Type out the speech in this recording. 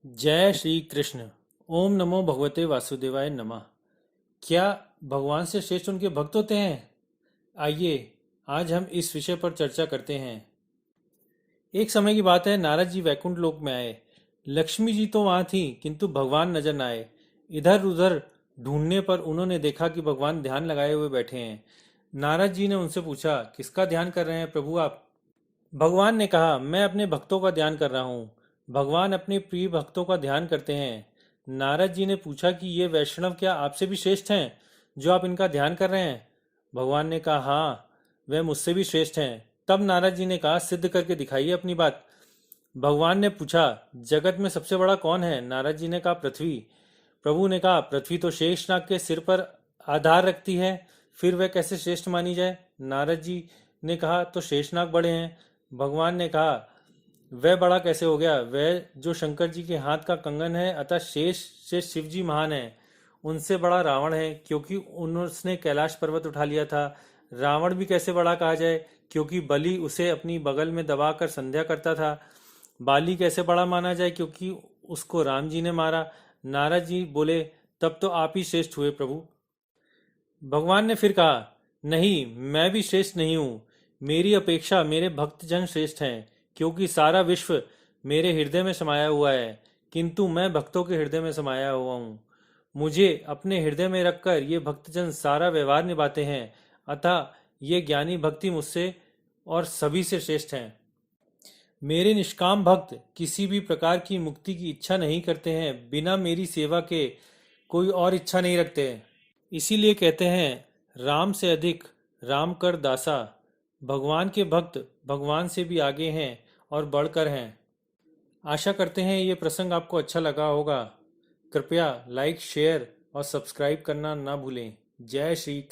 जय श्री कृष्ण। ओम नमो भगवते वासुदेवाय नमः। क्या भगवान से श्रेष्ठ उनके भक्त होते हैं? आइए आज हम इस विषय पर चर्चा करते हैं। एक समय की बात है, नारद जी वैकुंठ लोक में आए। लक्ष्मी जी तो वहां थी, किंतु भगवान नजर न आए। इधर उधर ढूंढने पर उन्होंने देखा कि भगवान ध्यान लगाए हुए बैठे हैं। नारद जी ने उनसे पूछा, किसका ध्यान कर रहे हैं प्रभु आप? भगवान ने कहा, मैं अपने भक्तों का ध्यान कर रहा हूँ। भगवान अपने प्रिय भक्तों का ध्यान करते हैं। नारद जी ने पूछा कि ये वैष्णव क्या आपसे भी श्रेष्ठ हैं जो आप इनका ध्यान कर रहे हैं? भगवान ने कहा, हाँ, वह मुझसे भी श्रेष्ठ हैं। तब नारद जी ने कहा, सिद्ध करके दिखाइए अपनी बात। भगवान ने पूछा, जगत में सबसे बड़ा कौन है? नारद जी ने कहा, पृथ्वी। प्रभु ने कहा, पृथ्वी तो शेषनाग के सिर पर आधार रखती है, फिर वह कैसे श्रेष्ठ मानी जाए? नारद जी ने कहा, तो शेषनाग बड़े हैं। भगवान ने कहा, वह बड़ा कैसे हो गया? वह जो शंकर जी के हाथ का कंगन है, अतः शेष से शिव जी महान है। उनसे बड़ा रावण है, क्योंकि उसने कैलाश पर्वत उठा लिया था। रावण भी कैसे बड़ा कहा जाए, क्योंकि बलि उसे अपनी बगल में दबाकर संध्या करता था। बाली कैसे बड़ा माना जाए, क्योंकि उसको राम जी ने मारा। नारद जी बोले, तब तो आप ही श्रेष्ठ हुए प्रभु। भगवान ने फिर कहा, नहीं, मैं भी श्रेष्ठ नहीं हूँ। मेरी अपेक्षा मेरे भक्तजन श्रेष्ठ हैं, क्योंकि सारा विश्व मेरे हृदय में समाया हुआ है, किंतु मैं भक्तों के हृदय में समाया हुआ हूँ। मुझे अपने हृदय में रखकर ये भक्तजन सारा व्यवहार निभाते हैं, अतः ये ज्ञानी भक्ति मुझसे और सभी से श्रेष्ठ हैं। मेरे निष्काम भक्त किसी भी प्रकार की मुक्ति की इच्छा नहीं करते हैं, बिना मेरी सेवा के कोई और इच्छा नहीं रखते। इसीलिए कहते हैं, राम से अधिक राम कर दासा। भगवान के भक्त भगवान से भी आगे हैं और बढ़कर हैं। आशा करते हैं ये प्रसंग आपको अच्छा लगा होगा। कृपया लाइक, शेयर और सब्सक्राइब करना ना भूलें। जय श्री कृष्ण।